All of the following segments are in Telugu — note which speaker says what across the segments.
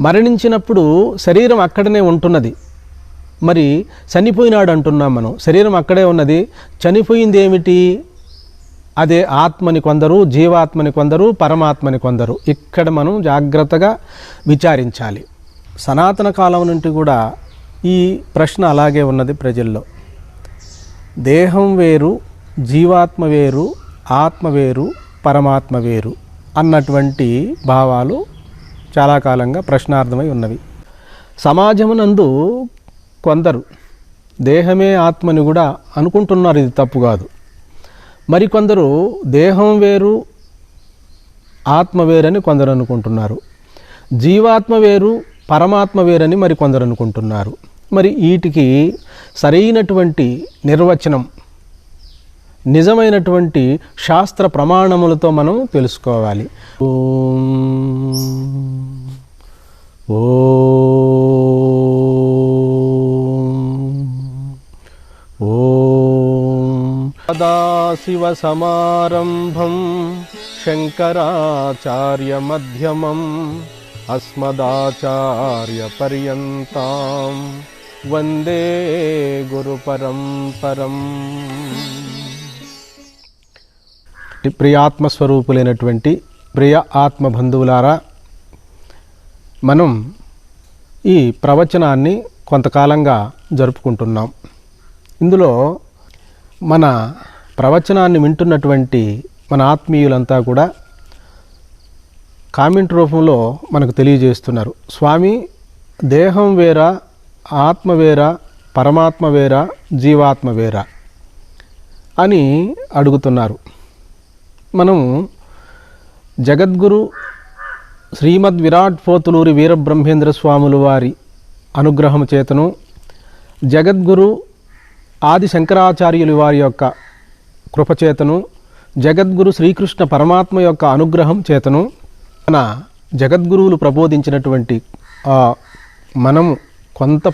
Speaker 1: మరణించినప్పుడు శరీరం అక్కడనే ఉంటున్నది. మరి చనిపోయినాడు అంటున్నాం మనం, శరీరం అక్కడే ఉన్నది. చనిపోయింది ఏమిటి? అదే ఆత్మని కొందరు, జీవాత్మని కొందరు, పరమాత్మని కొందరు. ఇక్కడ మనం జాగ్రత్తగా విచారించాలి. సనాతన కాలం నుండి కూడా ఈ ప్రశ్న అలాగే ఉన్నది ప్రజల్లో. దేహం వేరు, జీవాత్మ వేరు, ఆత్మ వేరు, పరమాత్మ వేరు అన్నటువంటి భావాలు చాలా కాలంగా ప్రశ్నార్థమై ఉన్నవి. సమాజమునందు కొందరు దేహమే ఆత్మని కూడా అనుకుంటున్నారు, ఇది తప్పు కాదు. మరికొందరు దేహం వేరు, ఆత్మ వేరని కొందరు అనుకుంటున్నారు. జీవాత్మ వేరు, పరమాత్మ వేరని మరి కొందరు అనుకుంటున్నారు. మరి వీటికి సరైనటువంటి నిర్వచనం, నిజమైనటువంటి శాస్త్ర ప్రమాణములతో మనం తెలుసుకోవాలి. సదాశివసమారంభం శంకరాచార్యమధ్యమం అస్మదాచార్యపర్యంతం వందే గురుపరంపరం. ప్రియాత్మస్వరూపులైనటువంటి ప్రియ ఆత్మబంధువులారా, మనం ఈ ప్రవచనాన్ని కొంతకాలంగా జరుపుకుంటున్నాం. ఇందులో మన ప్రవచనాన్ని వింటున్నటువంటి మన ఆత్మీయులంతా కూడా కామెంట్ రూపంలో మనకు తెలియజేస్తున్నారు. స్వామి, దేహం వేరా, ఆత్మ వేరా, పరమాత్మ వేరా, జీవాత్మ వేరా అని అడుగుతున్నారు. మనం జగద్గురు శ్రీమద్ విరాట్ పోతులూరి వీరబ్రహ్మేంద్ర స్వాములు వారి అనుగ్రహం చేతను, జగద్గురు ఆది శంకరాచార్యులు వారి యొక్క కృపచేతను, జగద్గురు శ్రీకృష్ణ పరమాత్మ యొక్క అనుగ్రహం చేతను మన జగద్గురువులు ప్రబోధించినటువంటి మనము కొంత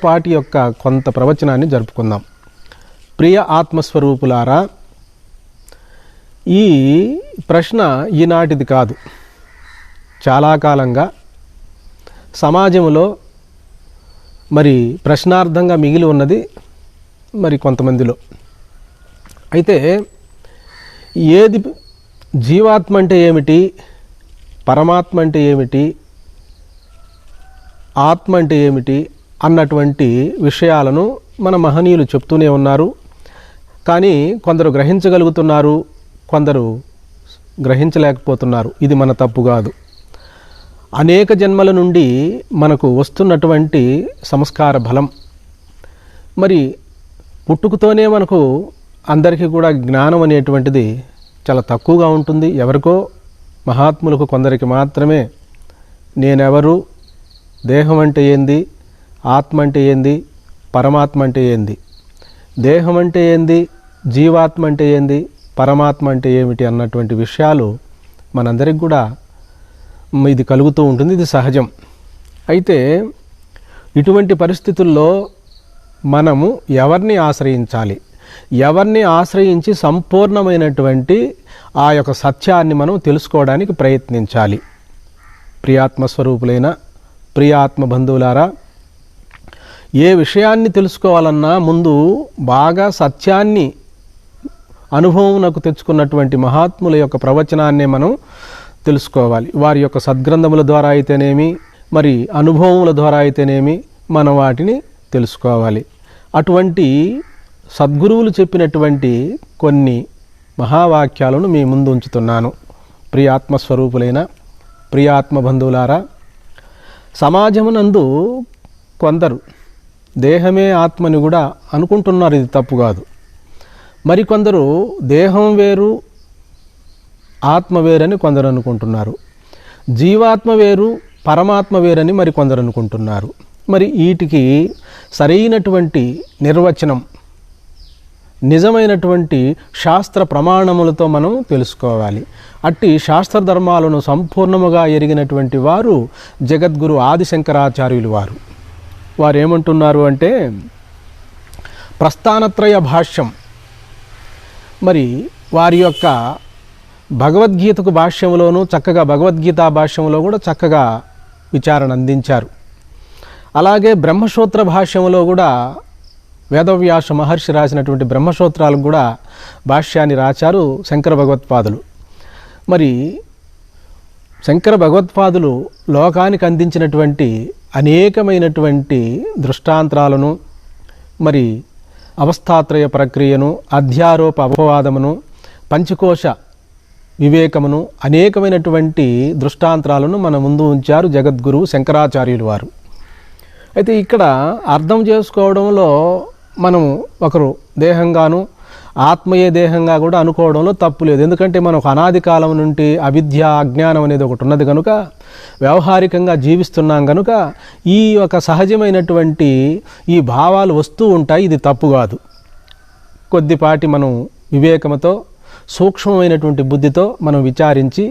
Speaker 1: ప్రవచనాన్ని జరుపుకుందాం. ప్రియ ఆత్మస్వరూపులారా, ఈ ప్రశ్న ఈనాటిది కాదు. చాలా కాలంగా సమాజంలో మరి ప్రశ్నార్థంగా మిగిలి ఉన్నది మరి కొంతమందిలో. అయితే ఏది జీవాత్మ అంటే ఏమిటి, పరమాత్మ అంటే ఏమిటి, ఆత్మ అంటే ఏమిటి అన్నటువంటి విషయాలను మన మహనీయులు చెప్తూనే ఉన్నారు. కానీ కొందరు గ్రహించగలుగుతున్నారు, కొందరు గ్రహించలేకపోతున్నారు. ఇది మన తప్పు కాదు. అనేక జన్మల నుండి మనకు వస్తున్నటువంటి సంస్కార బలం. మరి పుట్టుకతోనే మనకు అందరికీ కూడా జ్ఞానం అనేటువంటిది చాలా తక్కువగా ఉంటుంది. ఎవరికో మహాత్ములకు కొందరికి మాత్రమే నేనెవరు, దేహం అంటే ఏంది, ఆత్మ అంటే ఏంది, పరమాత్మ అంటే ఏంది, దేహం అంటే ఏంది, జీవాత్మ అంటే ఏంది, పరమాత్మ అంటే ఏమిటి అన్నటువంటి విషయాలు మనందరికి కూడా ఇది కలుగుతూ ఉంటుంది. ఇది సహజం. అయితే ఇటువంటి పరిస్థితుల్లో మనము ఎవరిని ఆశ్రయించాలి, ఎవరిని ఆశ్రయించి సంపూర్ణమైనటువంటి ఆ యొక్క సత్యాన్ని మనం తెలుసుకోవడానికి ప్రయత్నించాలి. ప్రియాత్మస్వరూపులైన ప్రియాత్మ బంధువులారా, ఏ విషయాన్ని తెలుసుకోవాలన్నా ముందు బాగా సత్యాన్ని అనుభవంకు తెచ్చుకున్నటువంటి మహాత్ముల యొక్క ప్రవచనాన్నే మనం తెలుసుకోవాలి. వారి యొక్క సద్గ్రంథముల ద్వారా అయితేనేమి, మరి అనుభవముల ద్వారా అయితేనేమి మనం వాటిని తెలుసుకోవాలి. అటువంటి సద్గురువులు చెప్పినటువంటి కొన్ని మహావాక్యాలను మీ ముందు ఉంచుతున్నాను. ప్రియాత్మస్వరూపులైన ప్రియాత్మ బంధువులారా, సమాజమునందు కొందరు దేహమే ఆత్మని కూడా అనుకుంటున్నారు, ఇది తప్పు కాదు. మరికొందరు దేహం వేరు, ఆత్మ వేరని కొందరు అనుకుంటున్నారు. జీవాత్మ వేరు, పరమాత్మ వేరని మరి కొందరు అనుకుంటున్నారు. మరి వీటికి సరైనటువంటి నిర్వచనం, నిజమైనటువంటి శాస్త్ర ప్రమాణములతో మనం తెలుసుకోవాలి. అట్టి శాస్త్ర ధర్మాలను సంపూర్ణముగా ఎరిగినటువంటి వారు జగద్గురు ఆది శంకరాచార్యులు వారు. వారు ఏమంటున్నారు అంటే, ప్రస్థానత్రయ భాష్యం, మరి వారి యొక్క భగవద్గీతకు భాష్యంలోనూ చక్కగా, భగవద్గీత భాష్యంలో కూడా చక్కగా విచారణ అందించారు. అలాగే బ్రహ్మసూత్ర భాష్యంలో కూడా వేదవ్యాస మహర్షి రాసినటువంటి బ్రహ్మసూత్రాలకు కూడా భాష్యాన్ని రాశారు శంకర భగవత్పాదులు. మరి శంకర భగవత్పాదులు లోకానికి అందించినటువంటి అనేకమైనటువంటి దృష్టాంతాలను, మరి అవస్థాత్రయ ప్రక్రియను, అధ్యారోప అపవాదమును, పంచకోశ వివేకమును, అనేకమైనటువంటి దృష్టాంతాలను మన ముందు ఉంచారు జగద్గురువు శంకరాచార్యులు వారు. అయితే ఇక్కడ అర్థం చేసుకోవడంలో మనం ఒకరు దేహంగాను ఆత్మయే దేహంగా కూడా అనుకోవడంలో తప్పు లేదు. ఎందుకంటే మనకు అనాది కాలం నుండి అవిద్య, అజ్ఞానం అనేది ఒకటి ఉన్నది కనుక, వ్యవహారికంగా జీవిస్తున్నాం కనుక ఈ ఒక సహజమైనటువంటి ఈ భావాలు వస్తూ ఉంటాయి. ఇది తప్పు కాదు. కొద్దిపాటి మనం వివేకంతో, సూక్ష్మమైనటువంటి బుద్ధితో మనం విచారించి,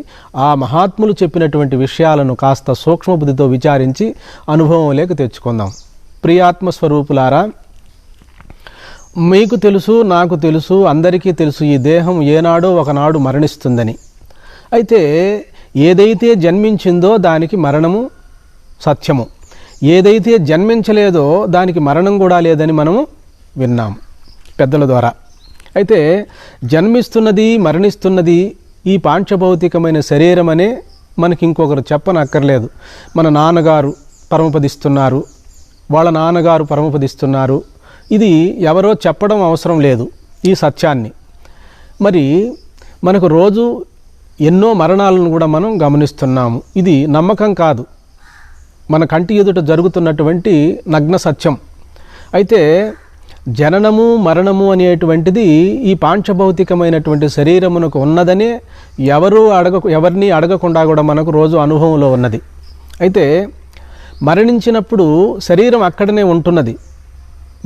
Speaker 1: ఆ మహాత్ములు చెప్పినటువంటి విషయాలను కాస్త సూక్ష్మ బుద్ధితో విచారించి అనుభవంలోకి తెచ్చుకుందాం. ప్రియాత్మస్వరూపులారా, మీకు తెలుసు, నాకు తెలుసు, అందరికీ తెలుసు ఈ దేహం ఏనాడో ఒకనాడు మరణిస్తుందని. అయితే ఏదైతే జన్మించిందో దానికి మరణము సత్యము, ఏదైతే జన్మించలేదో దానికి మరణం కూడా లేదని మనము విన్నాము పెద్దల ద్వారా. అయితే జన్మిస్తున్నది, మరణిస్తున్నది ఈ పాంచభౌతికమైన శరీరం అనే మనకి ఇంకొకరు చెప్పనక్కర్లేదు. మన నాన్నగారు పరమపదిస్తున్నారు, వాళ్ళ నాన్నగారు పరమపదిస్తున్నారు. ఇది ఎవరో చెప్పడం అవసరం లేదు ఈ సత్యాన్ని. మరి మనకు రోజు ఎన్నో మరణాలను కూడా మనం గమనిస్తున్నాము. ఇది నమ్మకం కాదు, మన కంటి ఎదుట జరుగుతున్నటువంటి నగ్న సత్యం. అయితే జననము మరణము అనేటువంటిది ఈ పాంచభౌతికమైనటువంటి శరీరమునకు ఉన్నదనే ఎవరిని అడగకుండా కూడా మనకు రోజు అనుభవంలో ఉన్నది. అయితే మరణించినప్పుడు శరీరం అక్కడనే ఉంటున్నది.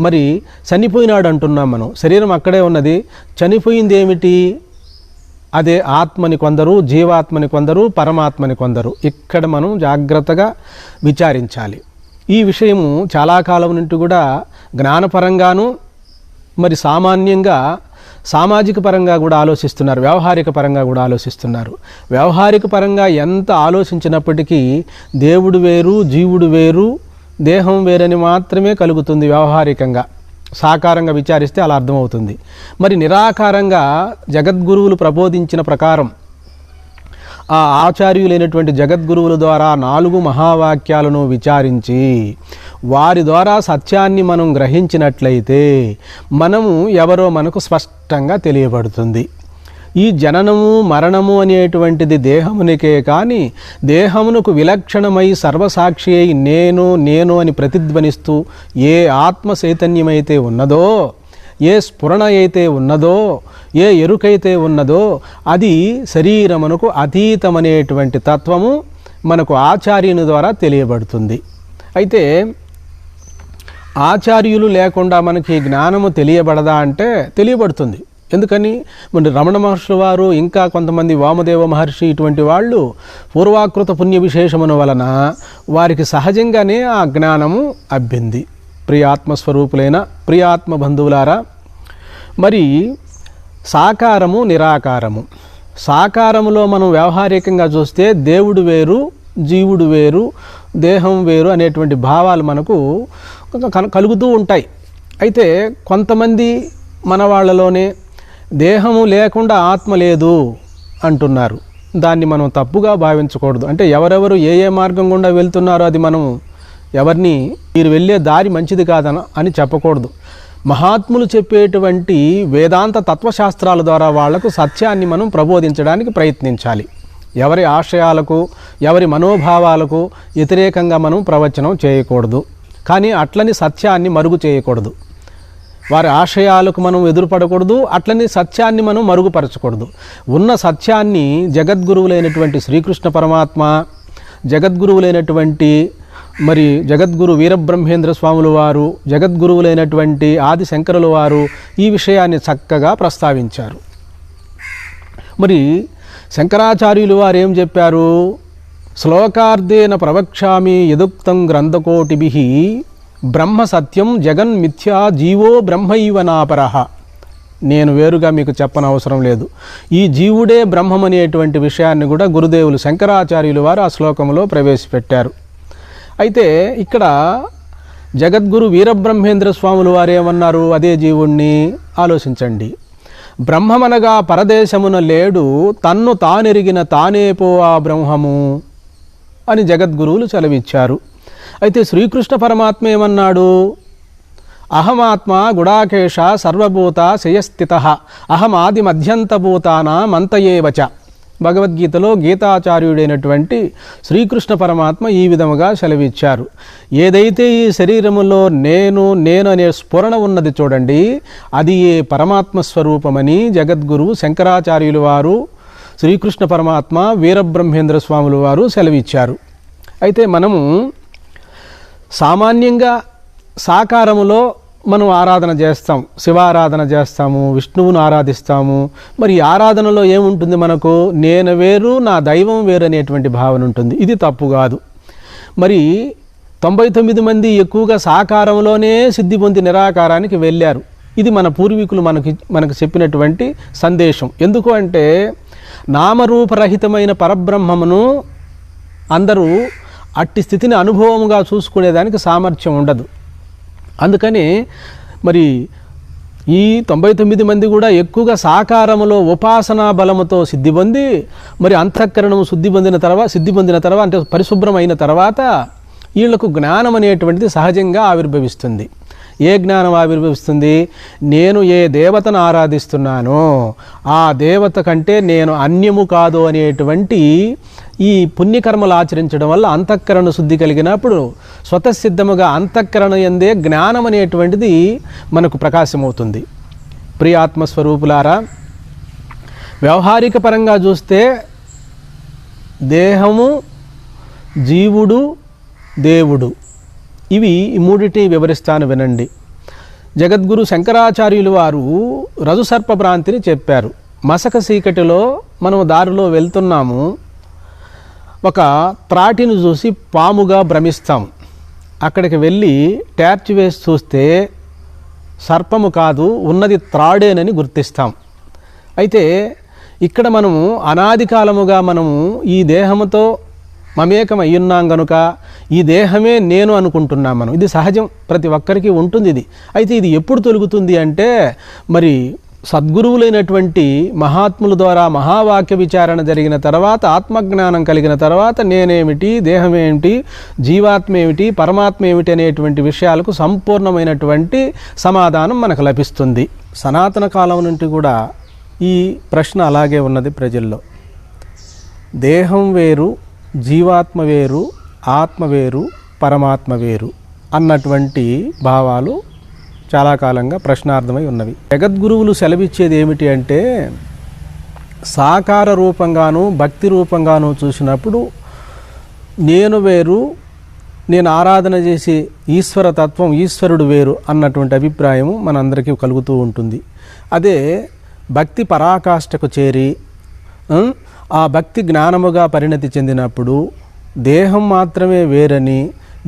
Speaker 1: మరి చనిపోయినాడు అంటున్నాం మనం, శరీరం అక్కడే ఉన్నది. చనిపోయింది ఏమిటి? అదే ఆత్మని కొందరు, జీవాత్మని కొందరు, పరమాత్మని కొందరు. ఇక్కడ మనం జాగ్రత్తగా విచారించాలి. ఈ విషయము చాలా కాలం నుండి కూడా జ్ఞానపరంగాను, మరి సామాన్యంగా సామాజిక పరంగా కూడా ఆలోచిస్తున్నారు, వ్యవహారిక పరంగా కూడా ఆలోచిస్తున్నారు. వ్యవహారిక పరంగా ఎంత ఆలోచించినప్పటికీ దేవుడు వేరు, జీవుడు వేరు, దేహం వేరని మాత్రమే కలుగుతుంది. వ్యవహారికంగా సాకారంగా విచారిస్తే అలా అర్థమవుతుంది. మరి నిరాకారంగా జగద్గురువులు ప్రబోధించిన ప్రకారం, ఆ ఆచార్యులైనటువంటి జగద్గురువుల ద్వారా 4 మహావాక్యాలను విచారించి వారి ద్వారా సత్యాన్ని మనం గ్రహించినట్లయితే మనము ఎవరో మనకు స్పష్టంగా తెలియబడుతుంది. ఈ జననము మరణము అనేటువంటిది దేహమునికే కానీ దేహమునకు విలక్షణమై సర్వసాక్షి అయి నేను నేను అని ప్రతిధ్వనిస్తూ ఏ ఆత్మ చైతన్యమైతే ఉన్నదో, ఏ స్ఫురణ అయితే ఉన్నదో, ఏ ఎరుకైతే ఉన్నదో అది శరీరమునకు అతీతమనేటువంటి తత్వము మనకు ఆచార్యుని ద్వారా తెలియబడుతుంది. అయితే ఆచార్యులు లేకుండా మనకి జ్ఞానము తెలియబడదా అంటే తెలియబడుతుంది. ఎందుకని? మన రమణ మహర్షుల వారు, ఇంకా కొంతమంది వామదేవ మహర్షి, ఇటువంటి వాళ్ళు పూర్వాకృత పుణ్య విశేషమున వలన వారికి సహజంగానే ఆ జ్ఞానము అబ్బింది. ప్రియాత్మస్వరూపులైన ప్రియాత్మ బంధువులారా, మరి సాకారము నిరాకారము. సాకారములో మనం వ్యవహారికంగా చూస్తే దేవుడు వేరు, జీవుడు వేరు, దేహం వేరు అనేటువంటి భావాలు మనకు కలుగుతూ ఉంటాయి. అయితే కొంతమంది మన వాళ్ళలోనే దేహము లేకుండా ఆత్మ లేదు అంటున్నారు. దాన్ని మనం తప్పుగా భావించకూడదు. అంటే ఎవరెవరు ఏ ఏ మార్గం గుండా వెళ్తున్నారో అది మనం ఎవరిని మీరు వెళ్ళే దారి మంచిది కాదని చెప్పకూడదు. మహాత్ములు చెప్పేటువంటి వేదాంత తత్వశాస్త్రాల ద్వారా వాళ్లకు సత్యాన్ని మనం ప్రబోధించడానికి ప్రయత్నించాలి. ఎవరి ఆశయాలకు, ఎవరి మనోభావాలకు వ్యతిరేకంగా మనం ప్రవచనం చేయకూడదు. కానీ అట్లని సత్యాన్ని మరుగు చేయకూడదు. వారి ఆశయాలకు మనం ఎదురుపడకూడదు, అట్లని సత్యాన్ని మనం మరుగుపరచకూడదు. ఉన్న సత్యాన్ని జగద్గురువులైనటువంటి శ్రీకృష్ణ పరమాత్మ, జగద్గురువులైనటువంటి మరి జగద్గురు వీరబ్రహ్మేంద్ర స్వాముల వారు, జగద్గురువులైనటువంటి ఆది శంకరుల వారు ఈ విషయాన్ని చక్కగా ప్రస్తావించారు. మరి శంకరాచార్యులు వారు ఏం చెప్పారు? శ్లోకార్ధేన ప్రవక్ష్యామి యదుక్తం గ్రంథకోటిభిః బ్రహ్మ సత్యం జగన్మిథ్యా జీవో బ్రహ్మైవ నాపరః. నేను వేరుగా మీకు చెప్పనవసరం లేదు. ఈ జీవుడే బ్రహ్మం అనేటువంటి విషయాన్ని కూడా గురుదేవులు శంకరాచార్యులు వారు ఆ శ్లోకంలో ప్రవేశపెట్టారు. అయితే ఇక్కడ జగద్గురు వీరబ్రహ్మేంద్ర స్వాములు వారు ఏమన్నారు అదే జీవుణ్ణి? ఆలోచించండి. బ్రహ్మమనగా పరదేశమున లేడు, తన్ను తానెరిగిన తానేపో ఆ బ్రహ్మము అని జగద్గురువులు సెలవిచ్చారు. అయితే శ్రీకృష్ణ పరమాత్మ ఏమన్నాడు? అహమాత్మ గుడాకేశ సర్వభూత శయస్థిత అహమాది మధ్యంతభూతానామంతయేవచ. భగవద్గీతలో గీతాచార్యుడైనటువంటి శ్రీకృష్ణ పరమాత్మ ఈ విధముగా సెలవిచ్చారు. ఏదైతే ఈ శరీరములో నేను అనే స్ఫురణ ఉన్నది చూడండి, అది ఏ పరమాత్మ స్వరూపమని జగద్గురువు శంకరాచార్యులు వారు, శ్రీకృష్ణ పరమాత్మ, వీరబ్రహ్మేంద్ర స్వాములు వారు సెలవిచ్చారు. అయితే మనము సామాన్యంగా సాకారములో మనం ఆరాధన చేస్తాం, శివారాధన చేస్తాము, విష్ణువును ఆరాధిస్తాము. మరి ఆరాధనలో ఏముంటుంది? మనకు నేను వేరు, నా దైవం వేరు అనేటువంటి భావన ఉంటుంది. ఇది తప్పు కాదు. మరి 99 మంది ఎక్కువగా సాకారంలోనే సిద్ధి పొంది నిరాకారానికి వెళ్ళారు. ఇది మన పూర్వీకులు మనకు చెప్పినటువంటి సందేశం. ఎందుకు అంటే నామరూపరహితమైన పరబ్రహ్మమును అందరూ అట్టి స్థితిని అనుభవముగా చూసుకునేదానికి సామర్థ్యం ఉండదు. అందుకని మరి ఈ 99 మంది కూడా ఎక్కువగా సాకారములో ఉపాసనా బలముతో సిద్ధి పొంది, మరి అంతఃకరణము సిద్ధి పొందిన తర్వాత అంటే పరిశుభ్రమైన తర్వాత వీళ్లకు జ్ఞానం అనేటువంటిది సహజంగా ఆవిర్భవిస్తుంది. ఏ జ్ఞానం ఆవిర్భవిస్తుంది? నేను ఏ దేవతను ఆరాధిస్తున్నానో ఆ దేవత కంటే నేను అన్యము కాదు అనేటువంటి ఈ పుణ్యకర్మలు ఆచరించడం వల్ల అంతఃకరణ శుద్ధి కలిగినప్పుడు స్వతసిద్ధముగా అంతఃకరణ యందే జ్ఞానం అనేటువంటిది మనకు ప్రకాశమవుతుంది. ప్రియాత్మస్వరూపులారా, వ్యవహారిక పరంగా చూస్తే దేహము, జీవుడు, దేవుడు, ఇవి ఈ మూడిటిని వివరిస్తాను వినండి. జగద్గురు శంకరాచార్యులు వారు రజుసర్ప భ్రాంతిని చెప్పారు. మసక చీకటిలో మనం దారిలో వెళ్తున్నాము, ఒక త్రాటిని చూసి పాముగా భ్రమిస్తాం. అక్కడికి వెళ్ళి టార్చ్ వేసి చూస్తే సర్పము కాదు, ఉన్నది త్రాడేనని గుర్తిస్తాం. అయితే ఇక్కడ మనము అనాది కాలముగా మనము ఈ దేహముతో మమేకం అయ్యున్నాం గనుక ఈ దేహమే నేను అనుకుంటున్నాం మనం. ఇది సహజం, ప్రతి ఒక్కరికి ఉంటుంది ఇది. అయితే ఇది ఎప్పుడు తొలుగుతుంది అంటే మరి సద్గురువులైనటువంటి మహాత్ముల ద్వారా మహావాక్య విచారణ జరిగిన తర్వాత, ఆత్మజ్ఞానం కలిగిన తర్వాత నేనేమిటి, దేహమేమిటి, జీవాత్మ ఏమిటి, పరమాత్మ ఏమిటి అనేటువంటి విషయాలకు సంపూర్ణమైనటువంటి సమాధానం మనకు లభిస్తుంది. సనాతన కాలం నుండి కూడా ఈ ప్రశ్న అలాగే ఉన్నది ప్రజల్లో. దేహం వేరు, జీవాత్మ వేరు, ఆత్మ వేరు, పరమాత్మ వేరు అన్నటువంటి భావాలు చాలా కాలంగా ప్రశ్నార్థమై ఉన్నవి. జగద్గురువులు సెలవిచ్చేది ఏమిటి అంటే సాకార రూపంగాను భక్తి రూపంగాను చూసినప్పుడు నేను వేరు, నేను ఆరాధన చేసే ఈశ్వర తత్వం, ఈశ్వరుడు వేరు అన్నటువంటి అభిప్రాయము మనందరికీ కలుగుతూ ఉంటుంది. అదే భక్తి పరాకాష్ఠకు చేరి ఆ భక్తి జ్ఞానముగా పరిణతి చెందినప్పుడు దేహం మాత్రమే వేరని,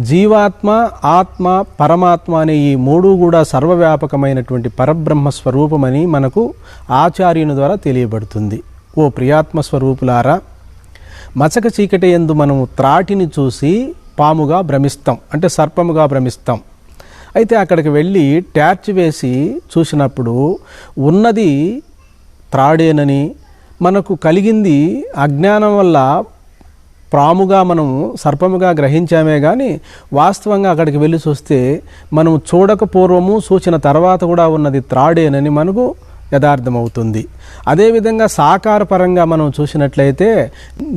Speaker 1: జీవాత్మ, ఆత్మ, పరమాత్మ అనే ఈ మూడు కూడా సర్వవ్యాపకమైనటువంటి పరబ్రహ్మ స్వరూపమని మనకు ఆచార్యుని ద్వారా తెలియబడుతుంది. ఓ ప్రియాత్మ స్వరూపులారా, మసక చీకటి యందు మనము త్రాటిని చూసి పాముగా భ్రమిస్తాం, అంటే సర్పముగా భ్రమిస్తాం. అయితే అక్కడికి వెళ్ళి టార్చ్ వేసి చూసినప్పుడు ఉన్నది త్రాడేనని, మనకు కలిగింది అజ్ఞానం వల్ల పాముగా మనము సర్పముగా గ్రహించామే కానీ వాస్తవంగా అక్కడికి వెళ్ళి చూస్తే మనం చూడక పూర్వము చూసిన తర్వాత కూడా ఉన్నది త్రాడేనని మనకు యథార్థమవుతుంది. అదేవిధంగా సాకార పరంగా మనం చూసినట్లయితే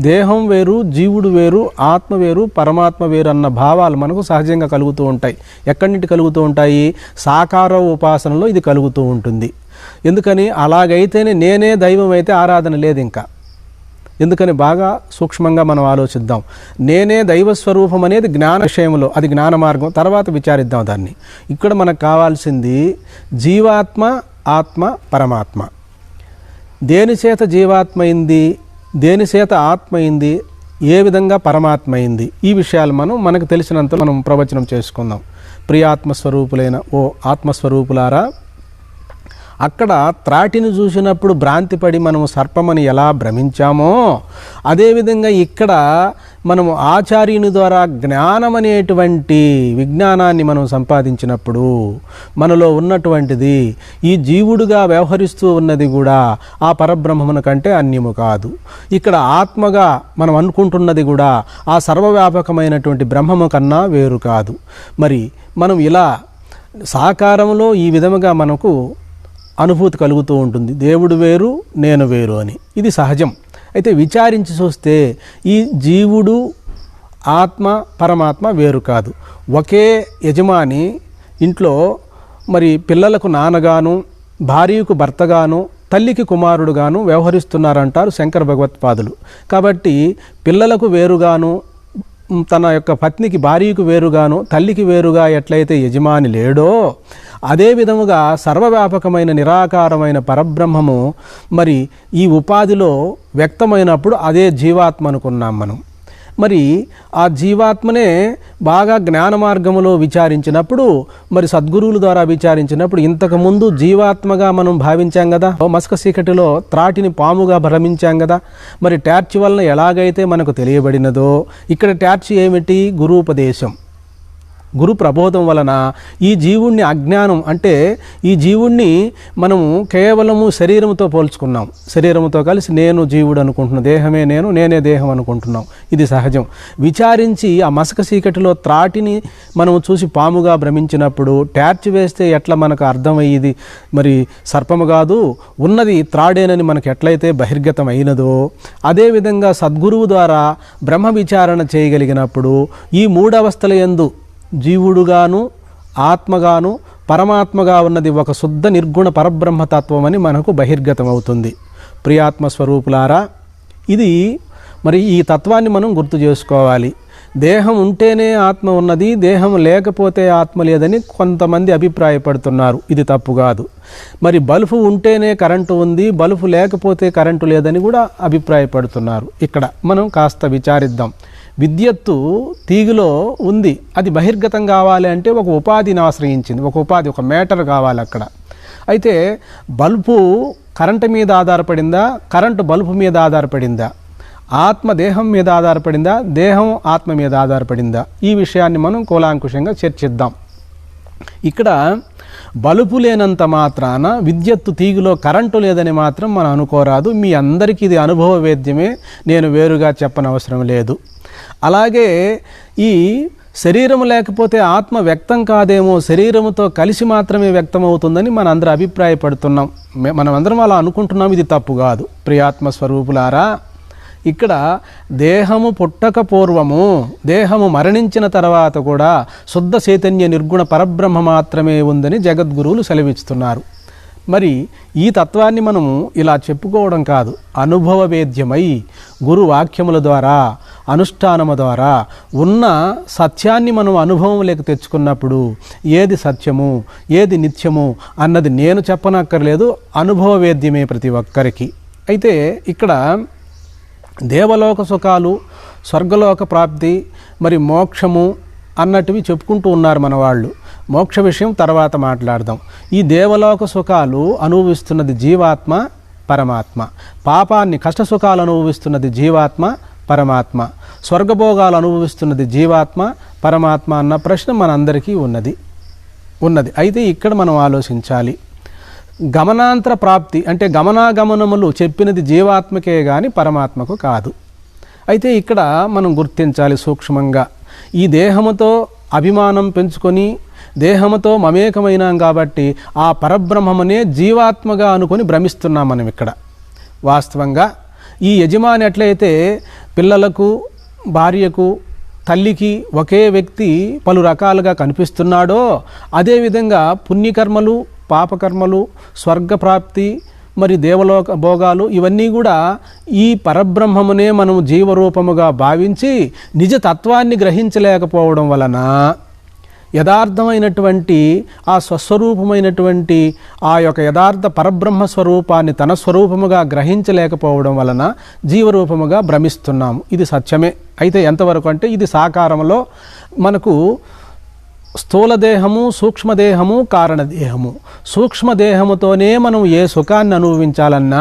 Speaker 1: దేహం వేరు, జీవుడు వేరు, ఆత్మ వేరు, పరమాత్మ వేరు అన్న భావాలు మనకు సహజంగా కలుగుతూ ఉంటాయి. ఎక్కడి నుండి కలుగుతూ ఉంటాయి? సాకార ఉపాసనలో ఇది కలుగుతూ ఉంటుంది. ఎందుకని? అలాగైతేనే నేనే దైవం అయితే ఆరాధన లేదు ఇంకా. ఎందుకని బాగా సూక్ష్మంగా మనం ఆలోచిద్దాం. నేనే దైవస్వరూపం అనేది జ్ఞాన విషయంలో, అది జ్ఞాన మార్గం, తర్వాత విచారిద్దాం దాన్ని. ఇక్కడ మనకు కావాల్సింది జీవాత్మ, ఆత్మ, పరమాత్మ. దేని చేత జీవాత్మ అయింది, దేని చేత ఆత్మ అయింది, ఏ విధంగా పరమాత్మ అయింది, ఈ విషయాలు మనకు తెలిసినంత మనం ప్రవచనం చేసుకుందాం. ప్రియాత్మస్వరూపులైన ఓ ఆత్మస్వరూపులారా, అక్కడ త్రాటిని చూసినప్పుడు భ్రాంతిపడి మనము సర్పమని ఎలా భ్రమించామో అదేవిధంగా ఇక్కడ మనము ఆచార్యుని ద్వారా జ్ఞానం అనేటువంటి విజ్ఞానాన్ని మనం సంపాదించినప్పుడు మనలో ఉన్నటువంటిది ఈ జీవుడుగా వ్యవహరిస్తూ ఉన్నది కూడా ఆ పరబ్రహ్మమున కంటే అన్యము కాదు. ఇక్కడ ఆత్మగా మనం అనుకుంటున్నది కూడా ఆ సర్వవ్యాపకమైనటువంటి బ్రహ్మము కన్నా వేరు కాదు. మరి మనం ఇలా సాకారంలో ఈ విధముగా మనకు అనుభూతి కలుగుతూ ఉంటుంది. దేవుడు వేరు, నేను వేరు అని. ఇది సహజం. అయితే విచారించి చూస్తే ఈ జీవుడు ఆత్మ పరమాత్మ వేరు కాదు. ఒకే యజమాని ఇంట్లో మరి పిల్లలకు నాన్నగాను, భార్యకు భర్తగాను, తల్లికి కుమారుడుగాను వ్యవహరిస్తున్నారంటారు శంకర భగవత్పాదులు. కాబట్టి పిల్లలకు వేరుగాను, తన యొక్క పత్నికి భార్యకు వేరుగాను, తల్లికి వేరుగా ఎట్లయితే యజమాని లేడో అదే విధముగా సర్వవ్యాపకమైన నిరాకారమైన పరబ్రహ్మము మరి ఈ ఉపాధిలో వ్యక్తమైనప్పుడు అదే జీవాత్మ అనుకున్నాం మనం. మరి ఆ జీవాత్మనే బాగా జ్ఞాన మార్గములో విచారించినప్పుడు, మరి సద్గురువుల ద్వారా విచారించినప్పుడు ఇంతకుముందు జీవాత్మగా మనం భావించాం కదా, మసక చీకటిలో త్రాటిని పాముగా భ్రమించాం కదా. మరి టార్చి వలన ఎలాగైతే మనకు తెలియబడినదో ఇక్కడ టార్చి ఏమిటి? గురూపదేశం, గురు ప్రబోధం వలన ఈ జీవుణ్ణి అజ్ఞానం అంటే ఈ జీవుణ్ణి మనము కేవలము శరీరముతో పోల్చుకున్నాం. శరీరముతో కలిసి నేను జీవుడు అనుకుంటున్నాం, దేహమే నేను, నేనే దేహం అనుకుంటున్నాం. ఇది సహజం. విచారించి ఆ మసక చీకటిలో త్రాటిని మనము చూసి పాముగా భ్రమించినప్పుడు టార్చ్ వేస్తే ఎట్లా మనకు అర్థమయ్యేది మరి సర్పము కాదు ఉన్నది త్రాడేనని మనకు ఎట్లయితే బహిర్గతం అయినదో అదేవిధంగా సద్గురువు ద్వారా బ్రహ్మ విచారణ చేయగలిగినప్పుడు ఈ మూడవస్థల యందు జీవుడుగాను ఆత్మగాను పరమాత్మగా ఉన్నది ఒక శుద్ధ నిర్గుణ పరబ్రహ్మతత్వం అని మనకు బహిర్గతమవుతుంది. ప్రియాత్మ స్వరూపులారా, ఇది మరి ఈ తత్వాన్ని మనం గుర్తు చేసుకోవాలి. దేహం ఉంటేనే ఆత్మ ఉన్నది, దేహం లేకపోతే ఆత్మ లేదని కొంతమంది అభిప్రాయపడుతున్నారు. ఇది తప్పు కాదు. మరి బల్బు ఉంటేనే కరెంటు ఉంది, బల్బు లేకపోతే కరెంటు లేదని కూడా అభిప్రాయపడుతున్నారు. ఇక్కడ మనం కాస్త విచారిద్దాం. విద్యుత్తు తీగిలో ఉంది, అది బహిర్గతం కావాలి అంటే ఒక ఉపాధిని ఆశ్రయించింది, ఒక ఉపాధి, ఒక మేటర్ కావాలి అక్కడ. అయితే బల్బు కరెంటు మీద ఆధారపడిందా, కరెంటు బల్బు మీద ఆధారపడిందా, ఆత్మ దేహం మీద ఆధారపడిందా, దేహం ఆత్మ మీద ఆధారపడిందా? ఈ విషయాన్ని మనం కూలాంకుషంగా చర్చిద్దాం. ఇక్కడ బలుపు లేనంత మాత్రాన విద్యుత్తు తీగిలో కరెంటు లేదని మాత్రం మనం అనుకోరాదు. మీ అందరికీ ఇది అనుభవ వేద్యమే, నేను వేరుగా చెప్పనవసరం లేదు. అలాగే ఈ శరీరం లేకపోతే ఆత్మ వ్యక్తం కాదేమో, శరీరముతో కలిసి మాత్రమే వ్యక్తమవుతుందని మనందరూ అభిప్రాయపడుతున్నాం. మనమందరం అలా అనుకుంటున్నాం. ఇది తప్పు కాదు. ప్రియాత్మ స్వరూపులారా, ఇక్కడ దేహము పుట్టక పూర్వము, దేహము మరణించిన తర్వాత కూడా శుద్ధ చైతన్య నిర్గుణ పరబ్రహ్మ మాత్రమే ఉందని జగద్గురువులు సెలవిస్తున్నారు. మరి ఈ తత్వాన్ని మనము ఇలా చెప్పుకోవడం కాదు, అనుభవ వేద్యమై గురు వాక్యముల ద్వారా అనుష్ఠానము ద్వారా ఉన్న సత్యాన్ని మనం అనుభవంలోకి తెచ్చుకున్నప్పుడు ఏది సత్యము ఏది నిత్యము అన్నది నేను చెప్పనక్కర్లేదు, అనుభవ వేద్యమే ప్రతి ఒక్కరికి. అయితే ఇక్కడ దేవలోక సుఖాలు, స్వర్గలోక ప్రాప్తి, మరి మోక్షము అన్నటివి చెప్పుకుంటూ ఉన్నారు మన వాళ్ళు. మోక్ష విషయం తర్వాత మాట్లాడదాం. ఈ దేవలోక సుఖాలు అనుభవిస్తున్నది జీవాత్మ పరమాత్మ, పాపాన్ని కష్టసుఖాలు అనుభవిస్తున్నది జీవాత్మ పరమాత్మ, స్వర్గభోగాలు అనుభవిస్తున్నది జీవాత్మ పరమాత్మ అన్న ప్రశ్న మనందరికీ ఉన్నది. అయితే ఇక్కడ మనం ఆలోచించాలి. గమనాంతర ప్రాప్తి అంటే గమనాగమనములు చెప్పినది జీవాత్మకే కానీ పరమాత్మకు కాదు. అయితే ఇక్కడ మనం గుర్తించాలి సూక్ష్మంగా, ఈ దేహముతో అభిమానం పెంచుకొని దేహముతో మమేకమైనాం కాబట్టి ఆ పరబ్రహ్మమునే జీవాత్మగా అనుకొని భ్రమిస్తున్నాం మనం. ఇక్కడ వాస్తవంగా ఈ యజమాని ఎట్లయితే పిల్లలకు భార్యకు తల్లికి ఒకే వ్యక్తి పలు రకాలుగా కనిపిస్తున్నాడో అదేవిధంగా పుణ్యకర్మలు పాపకర్మలు స్వర్గప్రాప్తి మరి దేవలోక భోగాలు ఇవన్నీ కూడా ఈ పరబ్రహ్మమునే మనం జీవరూపముగా భావించి నిజ తత్వాన్ని గ్రహించలేకపోవడం వలన యథార్థమైనటువంటి ఆ స్వస్వరూపమైనటువంటి ఆ యొక్క యథార్థ పరబ్రహ్మ స్వరూపాన్ని తన స్వరూపముగా గ్రహించలేకపోవడం వలన జీవరూపముగా భ్రమిస్తున్నాము. ఇది సత్యమే. అయితే ఎంతవరకు అంటే ఇది సాకారంలో మనకు స్థూలదేహము సూక్ష్మదేహము కారణదేహము. సూక్ష్మదేహముతోనే మనం ఏ సుఖాన్ని అనుభవించాలన్నా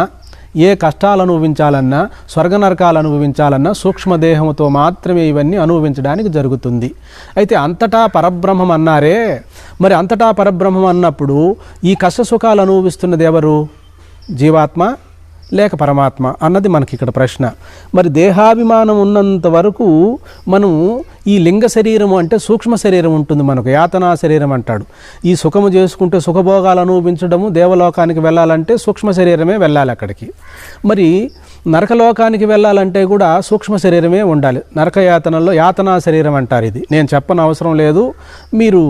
Speaker 1: ఏ కష్టాలు అనుభవించాలన్నా, స్వర్గ నరకాలు అనుభవించాలన్నా సూక్ష్మదేహంతో మాత్రమే ఇవన్నీ అనుభవించడానికి జరుగుతుంది. అయితే అంతటా పరబ్రహ్మం అన్నారే, మరి అంతటా పరబ్రహ్మం అన్నప్పుడు ఈ కష్ట సుఖాలు అనుభవిస్తున్నది ఎవరు? జీవాత్మ లేక పరమాత్మ అన్నది మనకి ఇక్కడ ప్రశ్న. మరి దేహాభిమానం ఉన్నంత వరకు మనం ఈ లింగ శరీరము అంటే సూక్ష్మ శరీరం ఉంటుంది మనకు, యాతనా శరీరం అంటాడు. ఈ సుఖము చేసుకుంటే సుఖభోగాలు అనుభవించడము, దేవలోకానికి వెళ్ళాలంటే సూక్ష్మ శరీరమే వెళ్ళాలి అక్కడికి. మరి నరకలోకానికి వెళ్ళాలంటే కూడా సూక్ష్మ శరీరమే ఉండాలి. నరకయాతనలో యాతనా శరీరం అంటారు. ఇది నేను చెప్పని అవసరం లేదు, మీరు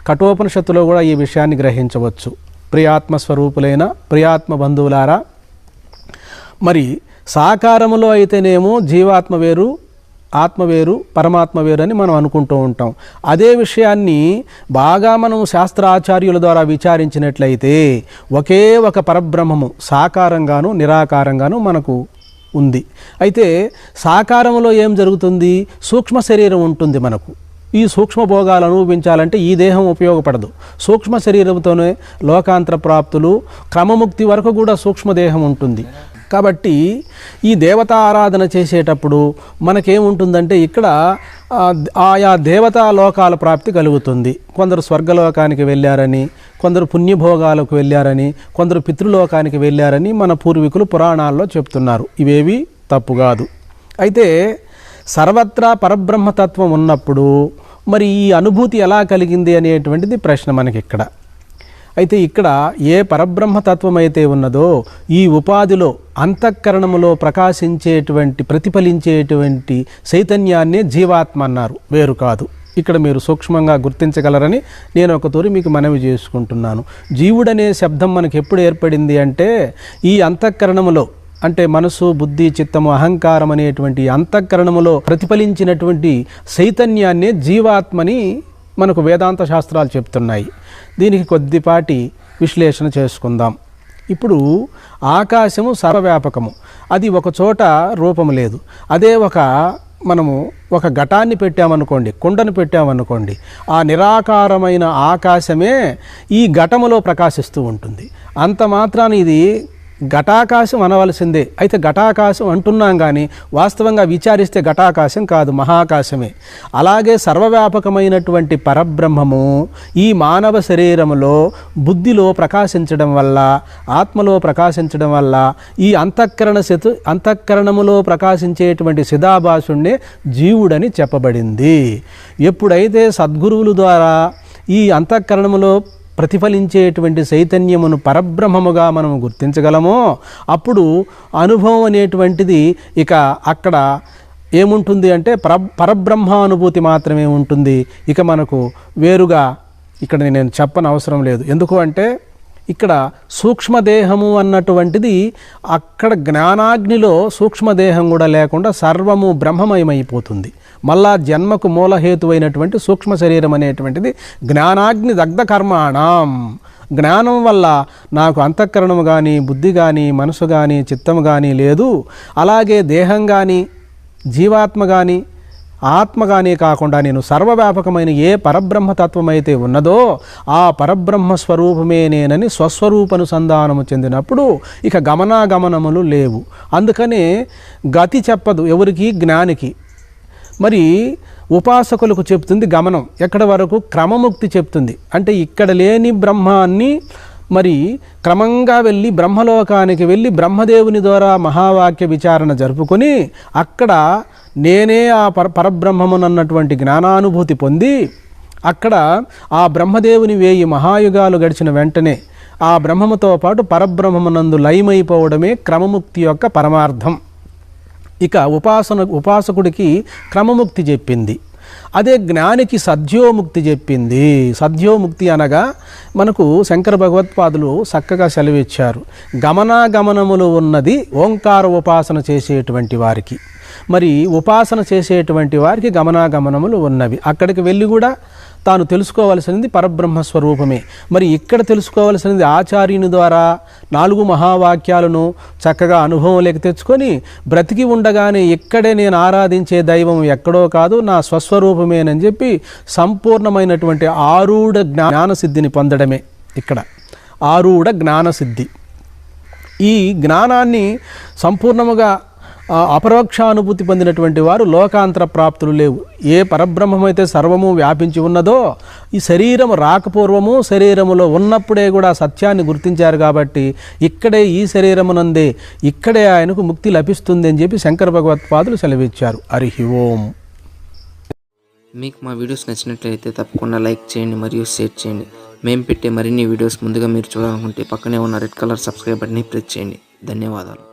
Speaker 1: కఠోపనిషత్తులో కూడా ఈ విషయాన్ని గ్రహించవచ్చు. ప్రియాత్మ స్వరూపులైన ప్రియాత్మ బంధువులారా, మరి సాకారములో అయితేనేమో జీవాత్మ వేరు, ఆత్మ వేరు, పరమాత్మ వేరు అని మనం అనుకుంటూ ఉంటాం. అదే విషయాన్ని బాగా మనం శాస్త్రాచార్యుల ద్వారా విచారించినట్లయితే ఒకే ఒక పరబ్రహ్మము సాకారంగాను నిరాకారంగాను మనకు ఉంది. అయితే సాకారంలో ఏం జరుగుతుంది? సూక్ష్మ శరీరం ఉంటుంది మనకు. ఈ సూక్ష్మ భోగాలు అనుభవించాలంటే ఈ దేహం ఉపయోగపడదు. సూక్ష్మ శరీరంతోనే లోకాంతర ప్రాప్తులు, క్రమముక్తి వరకు కూడా సూక్ష్మదేహం ఉంటుంది. కాబట్టి ఈ దేవతా ఆరాధన చేసేటప్పుడు మనకేముంటుందంటే ఇక్కడ ఆయా దేవతా లోకాల ప్రాప్తి కలుగుతుంది. కొందరు స్వర్గలోకానికి వెళ్ళారని, కొందరు పుణ్యభోగాలకు వెళ్ళారని, కొందరు పితృలోకానికి వెళ్ళారని మన పూర్వీకులు పురాణాల్లో చెప్తున్నారు. ఇవేవి తప్పు కాదు. అయితే సర్వత్రా పరబ్రహ్మతత్వం ఉన్నప్పుడు మరి ఈ అనుభూతి ఎలా కలిగింది అనేటువంటిది ప్రశ్న మనకి ఇక్కడ. అయితే ఇక్కడ ఏ పరబ్రహ్మతత్వం అయితే ఉన్నదో ఈ ఉపాధిలో అంతఃకరణములో ప్రకాశించేటువంటి ప్రతిఫలించేటువంటి చైతన్యాన్నే జీవాత్మ అన్నారు, వేరు కాదు. ఇక్కడ మీరు సూక్ష్మంగా గుర్తించగలరని నేను ఒక తూరి మీకు మనవి చేసుకుంటున్నాను. జీవుడనే శబ్దం మనకి ఎప్పుడు ఏర్పడింది అంటే ఈ అంతఃకరణములో, అంటే మనసు, బుద్ధి, చిత్తము, అహంకారం అనేటువంటి అంతఃకరణములో ప్రతిఫలించినటువంటి చైతన్యాన్నే జీవాత్మని మనకు వేదాంత శాస్త్రాలు చెప్తున్నాయి. దీనికి కొద్దిపాటి విశ్లేషణ చేసుకుందాం. ఇప్పుడు ఆకాశము సర్వవ్యాపకము, అది ఒక చోట రూపము లేదు. అదే మనము ఒక ఘటాన్ని పెట్టామనుకోండి, కుండను పెట్టామనుకోండి, ఆ నిరాకారమైన ఆకాశమే ఈ ఘటములో ప్రకాశిస్తూ ఉంటుంది. అంత మాత్రాన ఇది ఘటాకాశం అనవలసిందే. అయితే ఘటాకాశం అంటున్నాం కానీ వాస్తవంగా విచారిస్తే ఘటాకాశం కాదు, మహాకాశమే. అలాగే సర్వవ్యాపకమైనటువంటి పరబ్రహ్మము ఈ మానవ శరీరములో బుద్ధిలో ప్రకాశించడం వల్ల, ఆత్మలో ప్రకాశించడం వల్ల ఈ అంతఃకరణములో ప్రకాశించేటువంటి సిదాభాసుణ్ణే జీవుడని చెప్పబడింది. ఎప్పుడైతే సద్గురువుల ద్వారా ఈ అంతఃకరణములో ప్రతిఫలించేటువంటి చైతన్యమును పరబ్రహ్మముగా మనం గుర్తించగలమో అప్పుడు అనుభవం అనేటువంటిది ఇక అక్కడ ఏముంటుంది అంటే పరబ్రహ్మానుభూతి మాత్రమే ఉంటుంది. ఇక మనకు వేరుగా ఇక్కడ నేను చెప్పని అవసరం లేదు. ఎందుకు అంటే ఇక్కడ సూక్ష్మదేహము అన్నటువంటిది అక్కడ జ్ఞానాగ్నిలో సూక్ష్మదేహం కూడా లేకుండా సర్వము బ్రహ్మమయమైపోతుంది. మళ్ళా జన్మకు మూలహేతువైనటువంటి సూక్ష్మ శరీరం అనేటువంటిది జ్ఞానాగ్ని దగ్ధ కర్మాణం, జ్ఞానం వల్ల నాకు అంతఃకరణము కానీ, బుద్ధి కానీ, మనసు కానీ, చిత్తము కానీ లేదు. అలాగే దేహం కానీ, జీవాత్మ కానీ, ఆత్మ కానీ కాకుండా నేను సర్వవ్యాపకమైన ఏ పరబ్రహ్మతత్వం అయితే ఉన్నదో ఆ పరబ్రహ్మ స్వరూపమే నేనని స్వస్వరూపనుసంధానము చెందినప్పుడు ఇక గమనాగమనములు లేవు. అందుకనే గతి చెప్పదు ఎవరికి? జ్ఞానికి. మరి ఉపాసకులకు చెప్తుంది గమనం ఎక్కడ వరకు? క్రమముక్తి చెప్తుంది. అంటే ఇక్కడ లేని బ్రహ్మాన్ని మరి క్రమంగా వెళ్ళి బ్రహ్మలోకానికి వెళ్ళి బ్రహ్మదేవుని ద్వారా మహావాక్య విచారణ జరుపుకొని అక్కడ నేనే ఆ పరబ్రహ్మమునన్నటువంటి జ్ఞానానుభూతి పొంది అక్కడ ఆ బ్రహ్మదేవుని 1000 మహాయుగాలు గడిచిన వెంటనే ఆ బ్రహ్మముతో పాటు పరబ్రహ్మమునందు లయమైపోవడమే క్రమముక్తి యొక్క పరమార్థం. ఇక ఉపాసకుడికి క్రమముక్తి చెప్పింది, అదే జ్ఞానికి సద్యోముక్తి చెప్పింది. సద్యోముక్తి అనగా మనకు శంకర భగవత్పాదులు చక్కగా సెలవిచ్చారు. గమనాగమనములు ఉన్నది ఓంకార ఉపాసన చేసేటువంటి వారికి. మరి ఉపాసన చేసేటువంటి వారికి గమనాగమనములు ఉన్నవి. అక్కడికి వెళ్ళి కూడా తాను తెలుసుకోవలసినది పరబ్రహ్మస్వరూపమే. మరి ఇక్కడ తెలుసుకోవలసినది ఆచార్యుని ద్వారా 4 మహావాక్యాలను చక్కగా అనుభవంలోకి తెచ్చుకొని బ్రతికి ఉండగానే ఇక్కడే నేను ఆరాధించే దైవం ఎక్కడో కాదు నా స్వస్వరూపమేనని చెప్పి సంపూర్ణమైనటువంటి ఆరూఢ జ్ఞానసిద్ధిని పొందడమే ఇక్కడ ఆరూఢ జ్ఞానసిద్ధి. ఈ జ్ఞానాన్ని సంపూర్ణముగా అపరోక్షానుభూతి పొందినటువంటి వారు లోకాంతర ప్రాప్తులు లేవు. ఏ పరబ్రహ్మమైతే సర్వము వ్యాపించి ఉన్నదో ఈ శరీరము రాకపూర్వము శరీరములో ఉన్నప్పుడే కూడా సత్యాన్ని గుర్తించారు కాబట్టి ఇక్కడే ఈ శరీరమునందే ఇక్కడే ఆయనకు ముక్తి లభిస్తుంది అని చెప్పి శంకర భగవత్పాదులు సెలవిచ్చారు. హరి ఓం.
Speaker 2: మీకు మా వీడియోస్ నచ్చినట్లయితే తప్పకుండా లైక్ చేయండి మరియు షేర్ చేయండి. మేము పెట్టే మరిన్ని వీడియోస్ ముందుగా మీరు చూడాలనుకుంటే పక్కనే ఉన్న రెడ్ కలర్ సబ్స్క్రైబ్ బటన్ని ప్రెస్ చేయండి. ధన్యవాదాలు.